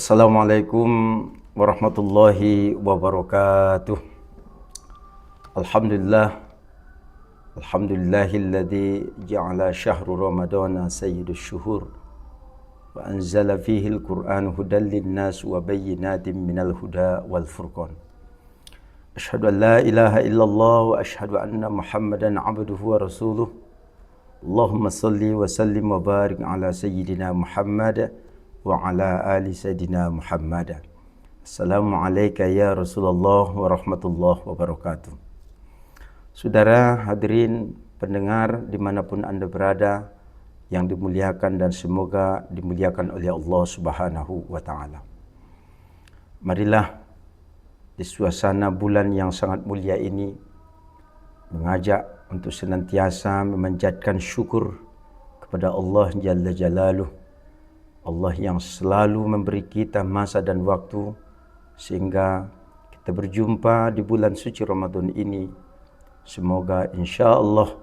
Assalamualaikum warahmatullahi wabarakatuh. Alhamdulillah, alhamdulillahilladzi ja'ala syahru ramadana sayyidus syuhur wa anzala fihi al-Qur'an hudan lin-nas wa bayyinatin minal huda wal furqan. Asyhadu an la ilaha illallah wa asyhadu anna Muhammadan abduhu wa rasuluh. Allahumma salli wa sallim wa barik ala sayyidina Muhammad wa ala ali sayyidina Muhammad. Assalamualaikum ya Rasulullah wa rahmatullahi wabarakatuh. Saudara hadirin pendengar dimanapun Anda berada, yang dimuliakan dan semoga dimuliakan oleh Allah Subhanahu wa ta'ala. Marilah di suasana bulan yang sangat mulia ini mengajak untuk senantiasa memanjatkan syukur kepada Allah Jalla Jalaluh, Allah yang selalu memberi kita masa dan waktu sehingga kita berjumpa di bulan suci Ramadan ini. Semoga insya Allah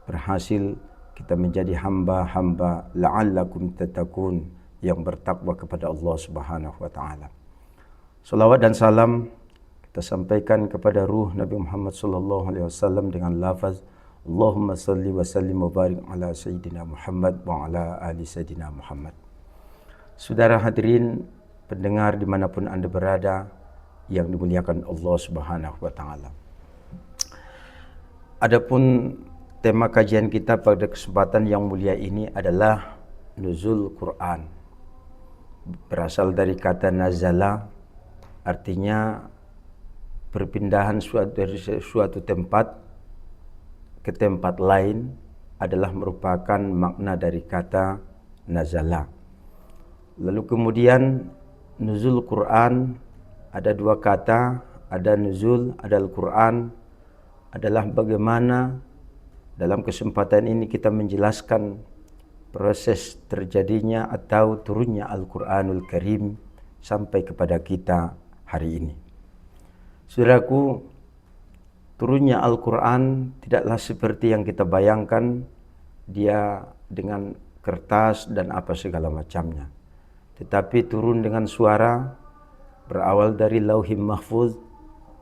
berhasil kita menjadi hamba-hamba la'allakum tattaqun yang bertakwa kepada Allah Subhanahu wa ta'ala. Salawat dan salam kita sampaikan kepada ruh Nabi Muhammad sallallahu alaihi wasallam dengan lafaz Allahumma salli wa sallim wa barik ala sayyidina Muhammad wa ala ali sayyidina Muhammad. Saudara hadirin pendengar dimanapun Anda berada yang dimuliakan Allah Subhanahu wa ta'ala. Adapun tema kajian kita pada kesempatan yang mulia ini adalah nuzul Quran. Berasal dari kata nazala, artinya perpindahan dari suatu tempat ke tempat lain adalah merupakan makna dari kata nazala. Lalu kemudian nuzul Quran ada dua kata, ada nuzul, ada Al-Quran, adalah bagaimana dalam kesempatan ini kita menjelaskan proses terjadinya atau turunnya Al-Quranul Karim sampai kepada kita hari ini. Saudaraku, turunnya Al-Quran tidaklah seperti yang kita bayangkan, dia dengan kertas dan apa segala macamnya. Tetapi turun dengan suara, berawal dari Lauhim Mahfuz,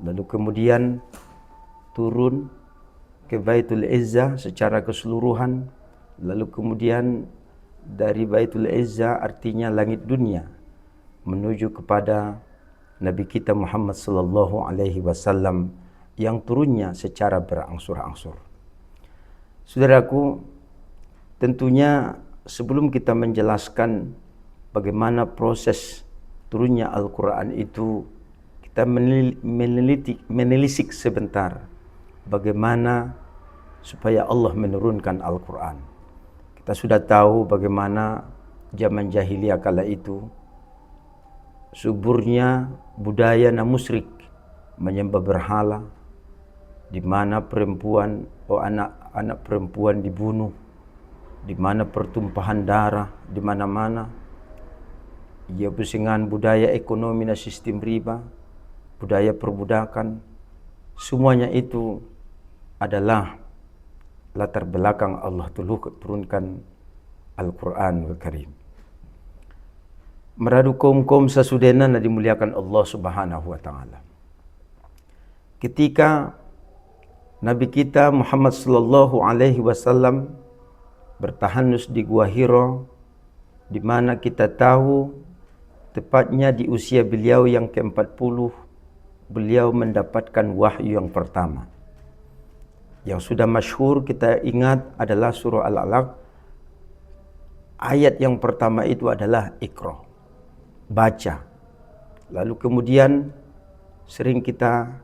lalu kemudian turun ke Baitul Izzah secara keseluruhan, lalu kemudian dari Baitul Izzah artinya langit dunia menuju kepada Nabi kita Muhammad sallallahu alaihi wasallam yang turunnya secara berangsur-angsur. Saudaraku, tentunya sebelum kita menjelaskan bagaimana proses turunnya Al-Quran itu, kita menelisik sebentar bagaimana supaya Allah menurunkan Al-Quran. Kita sudah tahu bagaimana zaman jahiliyah kala itu suburnya budaya musyrik menyembah berhala, di mana anak perempuan dibunuh, di mana pertumpahan darah di mana-mana. Ia pusingan budaya ekonomi dan sistem riba, budaya perbudakan, semuanya itu adalah latar belakang Allah turunkan Al-Quranul Karim. Meradu kaum-kaum sasudena na dimuliakan Allah Subhanahu wa ta'ala. Ketika Nabi kita Muhammad sallallahu alaihi wasallam bertahanus di Gua Hira, di mana kita tahu tepatnya di usia beliau yang ke-40, beliau mendapatkan wahyu yang pertama. Yang sudah masyhur kita ingat adalah surah Al-Alaq. Ayat yang pertama itu adalah Iqra, baca. Lalu kemudian sering kita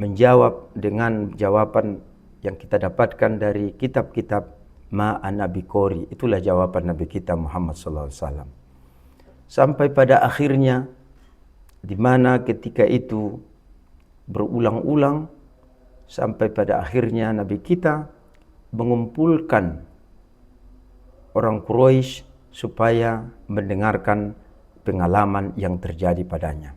menjawab dengan jawaban yang kita dapatkan dari kitab-kitab Ma'ana Biqori. Itulah jawaban Nabi kita Muhammad sallallahu alaihi wasallam. Sampai pada akhirnya, di mana ketika itu berulang-ulang, sampai pada akhirnya Nabi kita mengumpulkan orang Quraisy supaya mendengarkan pengalaman yang terjadi padanya.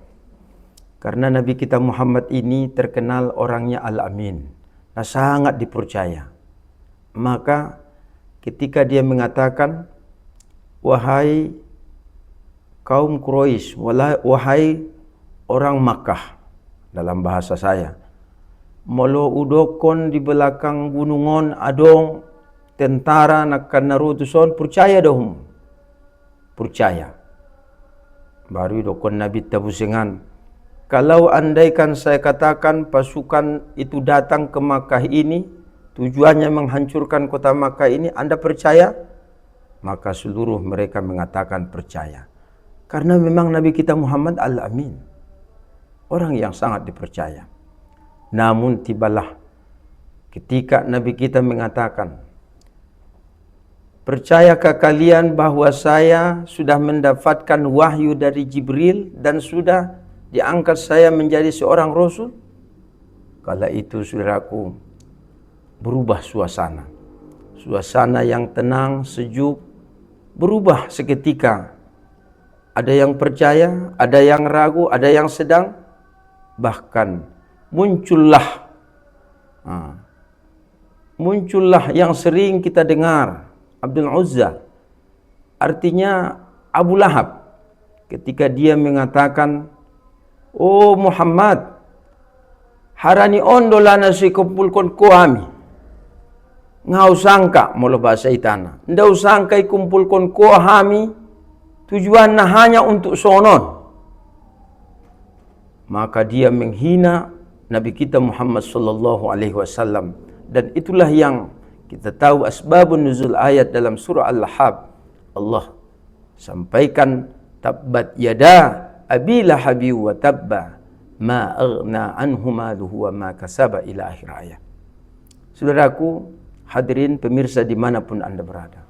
Karena Nabi kita Muhammad ini terkenal orangnya Al-Amin, sangat dipercaya. Maka ketika dia mengatakan, wahai kaum Quraisy, wahai orang Makkah, dalam bahasa saya, molo udokon di belakang gunungon adong tentara nakkan narutuson, percaya dong, percaya. Baru udokon Nabi tabusengan, kalau andaikan saya katakan pasukan itu datang ke Makkah ini, tujuannya menghancurkan kota Makkah ini, Anda percaya? Maka seluruh mereka mengatakan percaya. Karena memang Nabi kita Muhammad Al-Amin, orang yang sangat dipercaya. Namun tibalah ketika Nabi kita mengatakan, percayakah kalian bahwa saya sudah mendapatkan wahyu dari Jibril dan sudah diangkat saya menjadi seorang Rasul? Kala itu saudaraku, berubah suasana. Suasana yang tenang, sejuk, berubah seketika. Ada yang percaya, ada yang ragu, ada yang sedang. Bahkan muncullah yang sering kita dengar, Abdul Uzza, artinya Abu Lahab, ketika dia mengatakan, oh Muhammad, harani ondolana si kumpulkan kuami. Ngau sangka, mula bahasa itana, ndau sangka kumpulkan kuami, tujuannya hanya untuk sonon. Maka dia menghina Nabi kita Muhammad sallallahu alaihi wasallam, dan itulah yang kita tahu asbabun nuzul ayat dalam surah Al-Lahab. Allah sampaikan, tabbat yada abi lahabi wa tabba ma aghna anhu maluhu wa ma kasaba, ila akhir ayat. Saudaraku, hadirin pemirsa dimanapun Anda berada,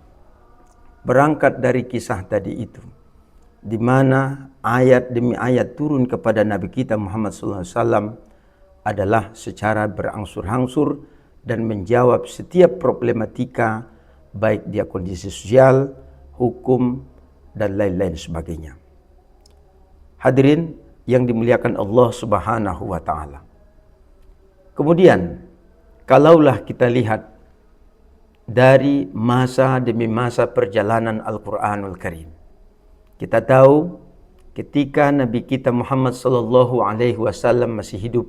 berangkat dari kisah tadi itu, di mana ayat demi ayat turun kepada Nabi kita Muhammad SAW adalah secara berangsur-angsur dan menjawab setiap problematika, baik dia kondisi sosial, hukum, dan lain-lain sebagainya. Hadirin yang dimuliakan Allah Subhanahu wa Ta'ala. Kemudian, kalaulah kita lihat dari masa demi masa perjalanan Al-Quranul Karim, kita tahu ketika Nabi kita Muhammad sallallahu alaihi wasallam masih hidup,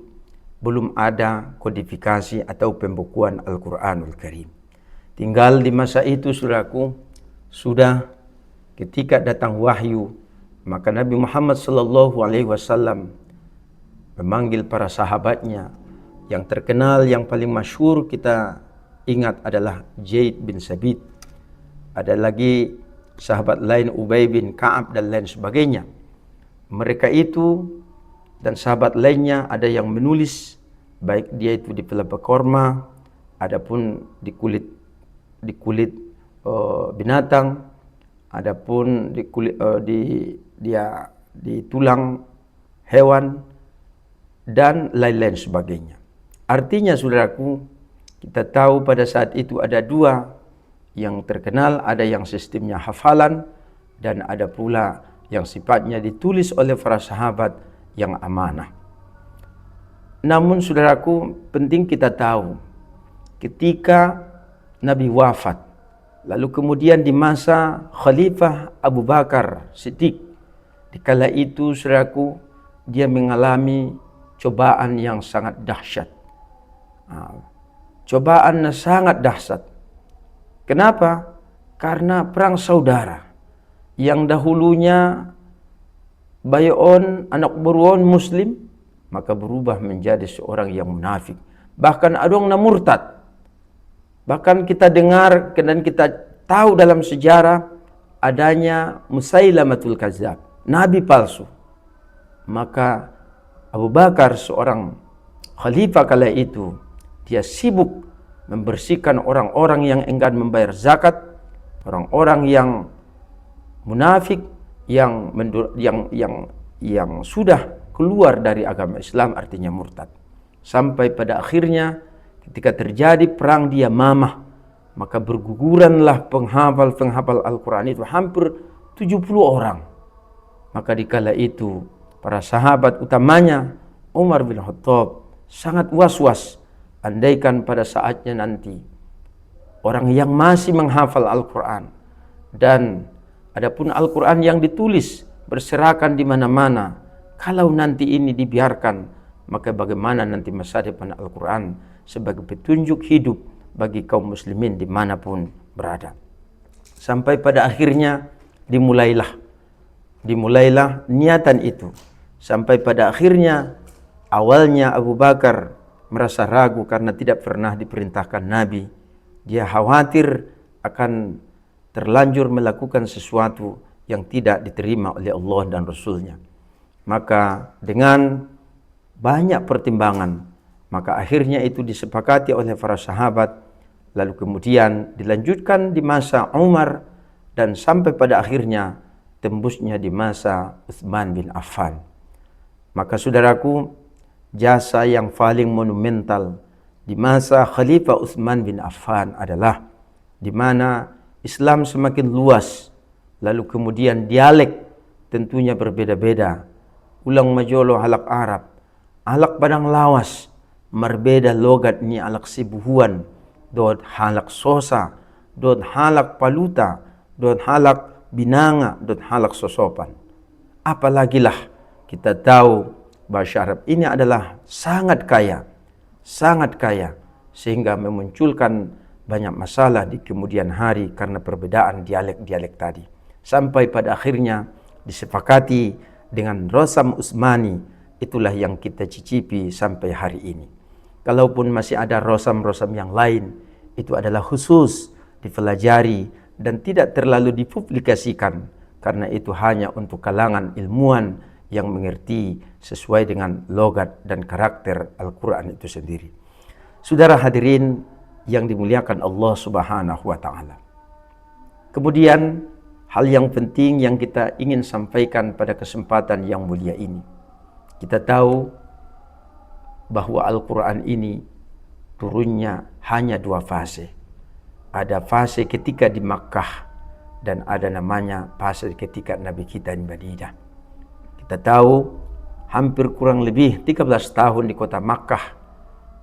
belum ada kodifikasi atau pembukuan Al-Quranul Karim. Tinggal di masa itu, saudaraku, sudah ketika datang wahyu, maka Nabi Muhammad sallallahu alaihi wasallam memanggil para sahabatnya. Yang terkenal, yang paling masyhur kita ingat adalah Zaid bin Sabit. Ada lagi sahabat lain, Ubay bin Ka'ab dan lain sebagainya. Mereka itu dan sahabat lainnya ada yang menulis, baik dia itu di pelapa korma, adapun di kulit binatang, adapun di kulit di tulang hewan dan lain-lain sebagainya. Artinya saudaraku, kita tahu pada saat itu ada dua yang terkenal, ada yang sistemnya hafalan dan ada pula yang sifatnya ditulis oleh para sahabat yang amanah. Namun saudaraku, penting kita tahu ketika Nabi wafat, lalu kemudian di masa Khalifah Abu Bakar Siddiq, dikala itu saudaraku, dia mengalami cobaan yang sangat dahsyat. Cobaannya sangat dahsyat. Kenapa? Karena perang saudara yang dahulunya bayon anak beruan muslim, maka berubah menjadi seorang yang munafik. Bahkan ada yang murtad. Bahkan kita dengar dan kita tahu dalam sejarah adanya Musailamatul Kadzab, nabi palsu. Maka Abu Bakar, seorang khalifah kala itu, dia sibuk membersihkan orang-orang yang enggan membayar zakat, orang-orang yang munafik, yang sudah keluar dari agama Islam, artinya murtad. Sampai pada akhirnya ketika terjadi perang di Yamamah, maka berguguranlah penghafal Al-Quran itu hampir 70 orang. Maka dikala itu para sahabat utamanya Umar bin Khattab sangat was-was, andaikan pada saatnya nanti orang yang masih menghafal Al-Quran, dan adapun Al-Quran yang ditulis berserakan di mana-mana. Kalau nanti ini dibiarkan, maka bagaimana nanti masa depan Al-Quran sebagai petunjuk hidup bagi kaum muslimin dimanapun berada. Sampai pada akhirnya dimulailah niatan itu. Sampai pada akhirnya awalnya Abu Bakar merasa ragu karena tidak pernah diperintahkan Nabi. Dia khawatir akan terlanjur melakukan sesuatu yang tidak diterima oleh Allah dan Rasulnya. Maka dengan banyak pertimbangan, maka akhirnya itu disepakati oleh para sahabat. Lalu kemudian dilanjutkan di masa Umar dan sampai pada akhirnya tembusnya di masa Utsman bin Affan. Maka saudaraku, jasa yang paling monumental di masa Khalifah Utsman bin Affan adalah di mana Islam semakin luas, lalu kemudian dialek tentunya berbeda-beda. Ulang majolo halak Arab, halak Padang Lawas, berbeda logat ni halak Sibuhuan, dot halak Sosa, dot halak Paluta, dot halak Binanga, dot halak Sosopan. Apalagi lah kita tahu bahasa Arab ini adalah sangat kaya, sehingga memunculkan banyak masalah di kemudian hari karena perbedaan dialek-dialek tadi. Sampai pada akhirnya disepakati dengan Rosam Utsmani, itulah yang kita cicipi sampai hari ini. Kalaupun masih ada rosam-rosam yang lain, itu adalah khusus dipelajari dan tidak terlalu dipublikasikan, karena itu hanya untuk kalangan ilmuwan yang mengerti sesuai dengan logat dan karakter Al-Quran itu sendiri. Saudara hadirin yang dimuliakan Allah Subhanahu wa Ta'ala. Kemudian hal yang penting yang kita ingin sampaikan pada kesempatan yang mulia ini, kita tahu bahwa Al-Quran ini turunnya hanya 2 fase. Ada fase ketika di Makkah dan ada namanya fase ketika Nabi kita di Madinah. Kita tahu hampir kurang lebih 13 tahun di kota Makkah,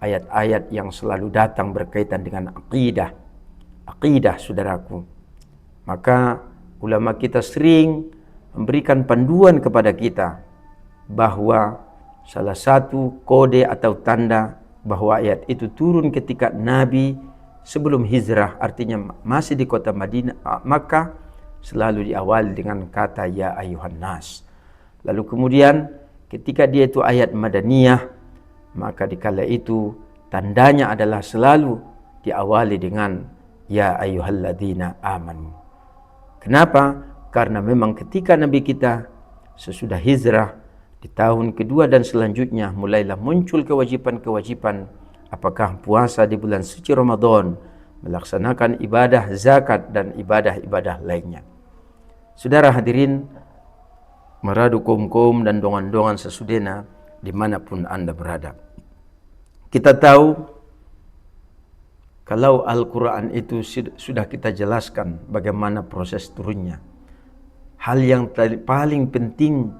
ayat-ayat yang selalu datang berkaitan dengan akidah saudaraku. Maka ulama kita sering memberikan panduan kepada kita bahwa salah satu kode atau tanda bahwa ayat itu turun ketika Nabi sebelum hijrah, artinya masih di kota Makkah, selalu diawali dengan kata ya ayuhan nas. Lalu kemudian ketika dia itu ayat madaniyah, maka dikala itu tandanya adalah selalu diawali dengan ya ayyuhalladzina amanu. Kenapa? Karena memang ketika Nabi kita sesudah hijrah di tahun kedua dan selanjutnya mulailah muncul kewajiban-kewajiban, apakah puasa di bulan suci Ramadan, melaksanakan ibadah zakat dan ibadah-ibadah lainnya. Saudara hadirin, meradu kaum-kaum dan dongan-dongan sesudena dimanapun Anda berada. Kita tahu kalau Al-Quran itu sudah kita jelaskan bagaimana proses turunnya. Hal yang paling penting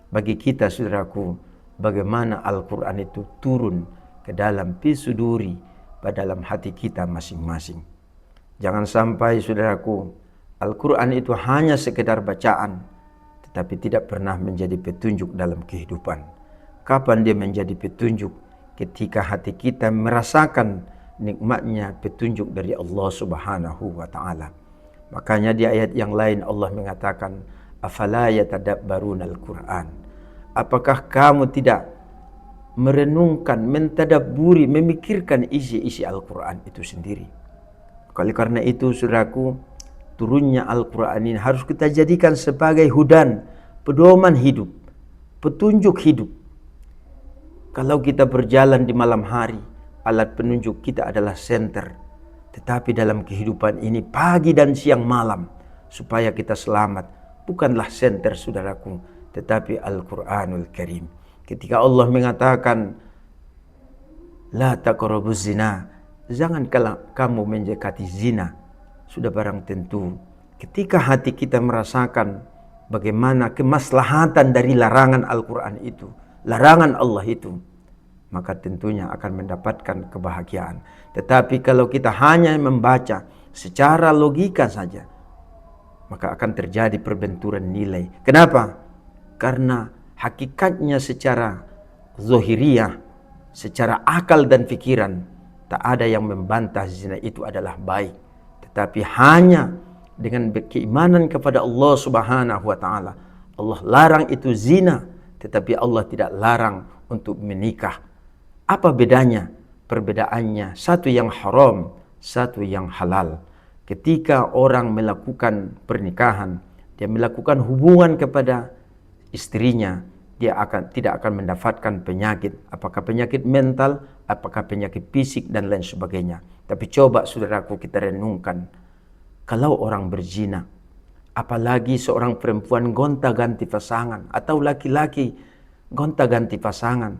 bagi kita saudaraku, bagaimana Al-Quran itu turun ke dalam pisuduri, pada dalam hati kita masing-masing. Jangan sampai saudaraku, Al-Quran itu hanya sekedar bacaan, tetapi tidak pernah menjadi petunjuk dalam kehidupan. Kapan dia menjadi petunjuk? Ketika hati kita merasakan nikmatnya petunjuk dari Allah Subhanahu wa Ta'ala. Makanya di ayat yang lain Allah mengatakan, afala yatadabbaruna al-Quran. Apakah kamu tidak merenungkan, mentadabburi, memikirkan isi-isi Al-Quran itu sendiri? Oleh karena itu saudaraku, turunnya Al-Quran ini harus kita jadikan sebagai hudan, pedoman hidup, petunjuk hidup. Kalau kita berjalan di malam hari, alat penunjuk kita adalah senter. Tetapi dalam kehidupan ini pagi dan siang malam, supaya kita selamat, bukanlah senter saudaraku, tetapi Al-Quranul Karim. Ketika Allah mengatakan la taqrabuz zina, jangan kamu mendekati zina, sudah barang tentu ketika hati kita merasakan bagaimana kemaslahatan dari larangan Al-Quran itu, larangan Allah itu, maka tentunya akan mendapatkan kebahagiaan. Tetapi kalau kita hanya membaca secara logika saja, maka akan terjadi perbenturan nilai. Kenapa? karena hakikatnya secara zahiriyah, secara akal dan pikiran, tak ada yang membantah zina itu adalah baik. Tetapi hanya dengan keimanan kepada Allah Subhanahu wa taala, Allah larang itu zina, tetapi Allah tidak larang untuk menikah. Apa bedanya? Perbedaannya, satu yang haram, satu yang halal. Ketika orang melakukan pernikahan, dia melakukan hubungan kepada istrinya, dia tidak akan mendapatkan penyakit. Apakah penyakit mental, apakah penyakit fisik dan lain sebagainya. Tapi coba saudaraku kita renungkan, kalau orang berzina, apalagi seorang perempuan gonta-ganti pasangan atau laki-laki gonta-ganti pasangan,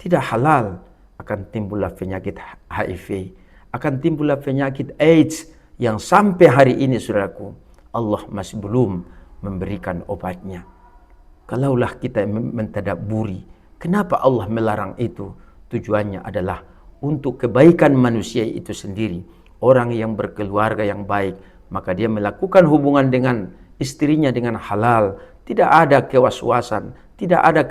tidak halal, akan timbullah penyakit HIV, akan timbullah penyakit AIDS yang sampai hari ini saudaraku Allah masih belum memberikan obatnya. Kalaulah kita mentadabburi, kenapa Allah melarang itu? Tujuannya adalah untuk kebaikan manusia itu sendiri. Orang yang berkeluarga yang baik, maka dia melakukan hubungan dengan istrinya dengan halal, tidak ada kewaswasan, tidak ada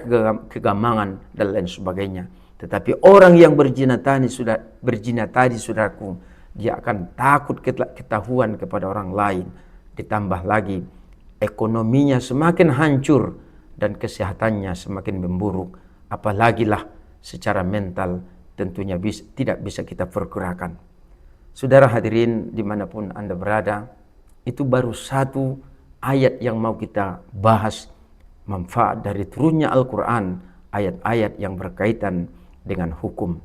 kegamangan dan lain sebagainya. Tetapi orang yang berzina tadi saudaraku, dia akan takut ketahuan kepada orang lain. Ditambah lagi ekonominya semakin hancur dan kesehatannya semakin memburuk. Apalagilah secara mental tentunya tidak bisa kita perkirakan. Saudara hadirin dimanapun Anda berada, itu baru satu ayat yang mau kita bahas, manfaat dari turunnya Al-Quran, ayat-ayat yang berkaitan dengan hukum.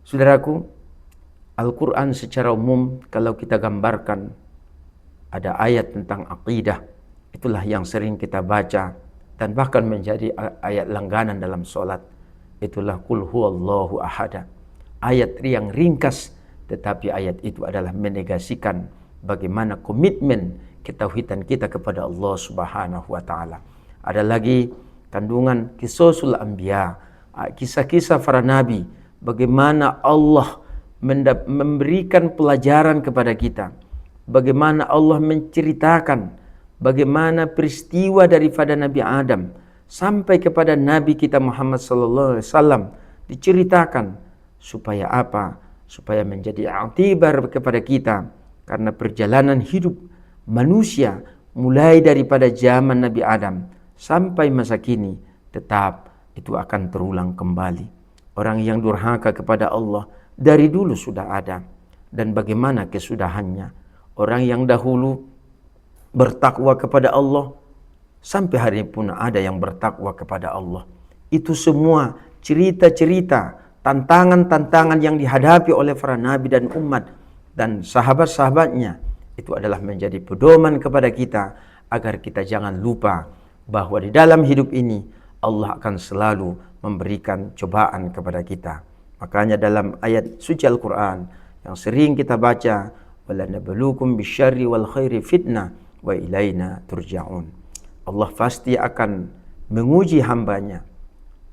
Saudaraku, Al-Quran secara umum kalau kita gambarkan, ada ayat tentang akidah, itulah yang sering kita baca dan bahkan menjadi ayat langganan dalam sholat. Itulah Qul huwallahu ahad. Ayat yang ringkas, tetapi ayat itu adalah menegasikan bagaimana komitmen ketauhidan kita kepada Allah Subhanahu wa taala. Ada lagi kandungan qisasul anbiya, kisah-kisah para nabi, bagaimana Allah memberikan pelajaran kepada kita, bagaimana Allah menceritakan bagaimana peristiwa daripada Nabi Adam sampai kepada Nabi kita Muhammad sallallahu alaihi wasallam diceritakan supaya apa? Supaya menjadi i'tibar kepada kita, karena perjalanan hidup manusia mulai daripada zaman Nabi Adam sampai masa kini tetap itu akan terulang kembali. Orang yang durhaka kepada Allah dari dulu sudah ada, dan bagaimana kesudahannya. Orang yang dahulu bertakwa kepada Allah, sampai hari ini pun ada yang bertakwa kepada Allah. Itu semua cerita-cerita, tantangan-tantangan yang dihadapi oleh para nabi dan umat dan sahabat-sahabatnya. Itu adalah menjadi pedoman kepada kita agar kita jangan lupa bahwa di dalam hidup ini Allah akan selalu memberikan cobaan kepada kita. Makanya dalam ayat suci Al-Quran yang sering kita baca, وَلَنَبْلُوكُمْ بِالشَّرِّ وَالْخَيْرِ فِتْنَةً وَإِلَيْنَا تُرْجَعُونَ. Allah pasti akan menguji hambanya,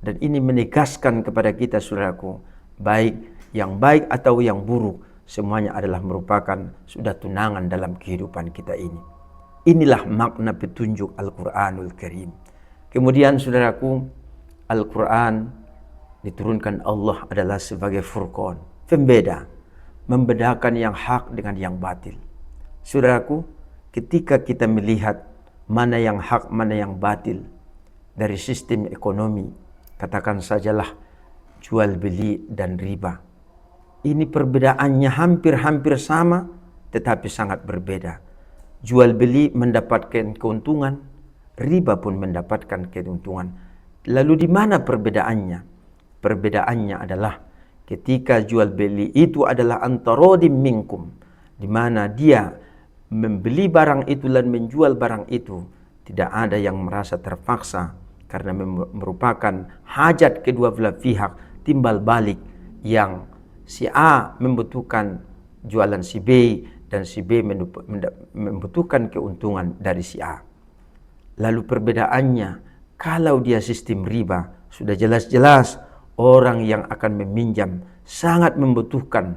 dan ini menegaskan kepada kita saudaraku, baik yang baik atau yang buruk, semuanya adalah merupakan sudah tunangan dalam kehidupan kita ini. Inilah makna petunjuk Al-Quranul Karim. Kemudian saudaraku, Al-Quran diturunkan Allah adalah sebagai furqan, pembeda, membedakan yang hak dengan yang batil. Saudaraku, ketika kita melihat mana yang hak, mana yang batil dari sistem ekonomi, katakan sajalah jual beli dan riba. Ini perbedaannya hampir-hampir sama, tetapi sangat berbeda. Jual beli mendapatkan keuntungan, riba pun mendapatkan keuntungan. Lalu di mana perbedaannya? Perbedaannya adalah ketika jual beli itu adalah antarodim minkum, di mana dia membeli barang itu dan menjual barang itu, tidak ada yang merasa terpaksa karena merupakan hajat kedua belah pihak, timbal balik yang si A membutuhkan jualan si B dan si B membutuhkan keuntungan dari si A. Lalu perbedaannya, kalau dia sistem riba, sudah jelas-jelas orang yang akan meminjam sangat membutuhkan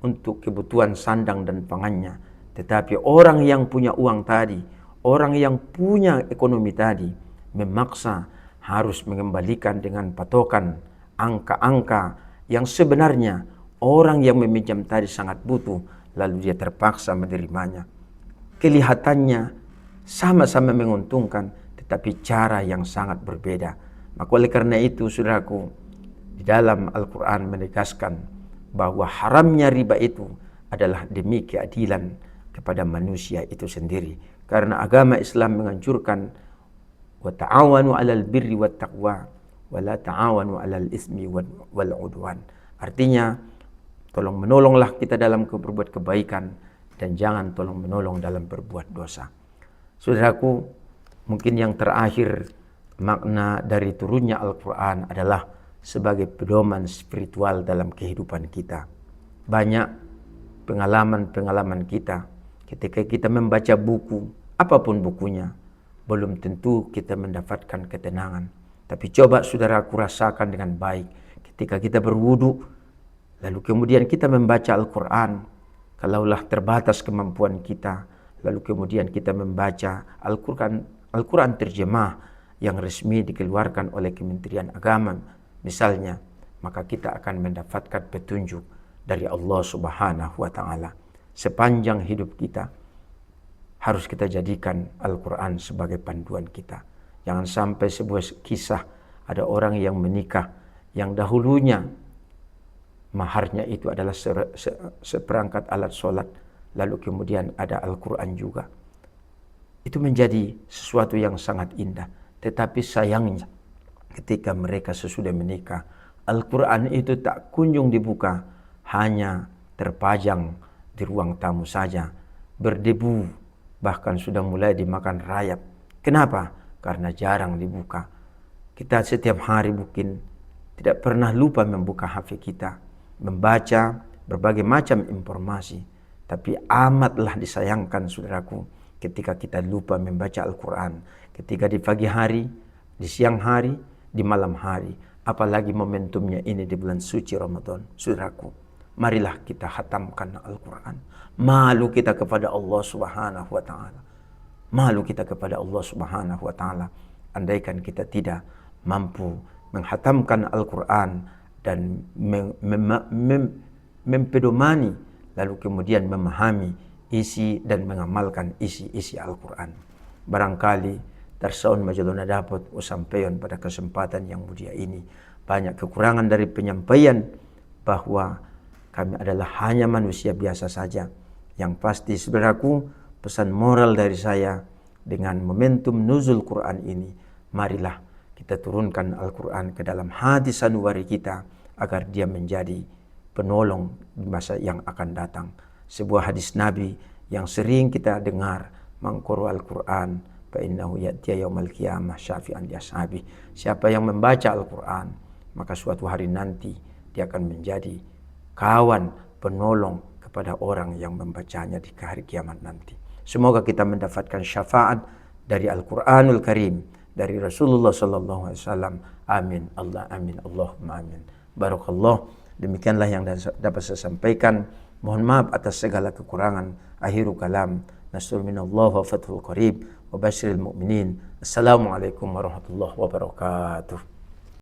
untuk kebutuhan sandang dan pangannya. Tetapi orang yang punya uang tadi, orang yang punya ekonomi tadi memaksa harus mengembalikan dengan patokan angka-angka yang sebenarnya orang yang meminjam tadi sangat butuh, lalu dia terpaksa menerimanya. Kelihatannya sama-sama menguntungkan, tetapi cara yang sangat berbeda. Maka oleh karena itu, saudaraku, di dalam Al-Quran menegaskan bahwa haramnya riba itu adalah demi keadilan kepada manusia itu sendiri. Karena agama Islam menganjurkan wa ta'awanu 'alal birri wat taqwa wa la ta'awanu 'alal ismi wal 'udwan. Artinya, tolong menolonglah kita dalam berbuat kebaikan dan jangan tolong menolong dalam berbuat dosa. Saudaraku, mungkin yang terakhir, makna dari turunnya Al-Quran adalah sebagai pedoman spiritual dalam kehidupan kita. Banyak pengalaman-pengalaman kita ketika kita membaca buku, apapun bukunya, belum tentu kita mendapatkan ketenangan. Tapi coba saudaraku rasakan dengan baik ketika kita berwudu, lalu kemudian kita membaca Al-Quran. Kalaulah terbatas kemampuan kita, lalu kemudian kita membaca Al-Quran terjemah yang resmi dikeluarkan oleh Kementerian Agama misalnya, maka kita akan mendapatkan petunjuk dari Allah Subhanahu wa Ta'ala. Sepanjang hidup kita harus kita jadikan Al-Quran sebagai panduan kita. Jangan sampai sebuah kisah ada orang yang menikah yang dahulunya maharnya itu adalah seperangkat alat sholat, lalu kemudian ada Al-Quran juga. Itu menjadi sesuatu yang sangat indah. Tetapi sayangnya ketika mereka sesudah menikah, Al-Quran itu tak kunjung dibuka, hanya terpajang di ruang tamu saja, berdebu, bahkan sudah mulai dimakan rayap. Kenapa? Karena jarang dibuka. Kita setiap hari mungkin tidak pernah lupa membuka HP kita, membaca berbagai macam informasi. Tapi amatlah disayangkan saudaraku ketika kita lupa membaca Al-Quran. Ketika di pagi hari, di siang hari, di malam hari. Apalagi momentumnya ini di bulan suci Ramadan. Saudaraku, marilah kita khatamkan Al-Quran. Malu kita kepada Allah Subhanahu wa Ta'ala. Malu kita kepada Allah Subhanahu wa Ta'ala. Andaikan kita tidak mampu menghatamkan Al-Quran dan mempedomani, lalu kemudian memahami isi dan mengamalkan isi-isi Al-Quran. Barangkali tersaun majaluna dapat usampaian pada kesempatan yang mulia ini. Banyak kekurangan dari penyampaian bahwa kami adalah hanya manusia biasa saja. Yang pasti saudaraku, pesan moral dari saya dengan momentum nuzul Quran ini, marilah kita turunkan Al-Quran ke dalam hati sanubari kita agar dia menjadi penolong di masa yang akan datang. Sebuah hadis Nabi yang sering kita dengar, mangqara Al-Quran fa innahu ya'tiya yaumal qiyamah syafi'an li ashabi. Siapa yang membaca Al-Quran, maka suatu hari nanti dia akan menjadi kawan penolong kepada orang yang membacanya di hari kiamat nanti. Semoga kita mendapatkan syafaat dari Al-Quranul Karim, dari Rasulullah sallallahu alaihi wasallam. Amin. Allah amin. Allahumma amin. Barakallah. Demikianlah yang dapat saya sampaikan. Mohon maaf atas segala kekurangan. Akhiru kalam. Nasrul minallah wa fathul qarib wa basyiril mu'minin. Assalamualaikum warahmatullahi wabarakatuh.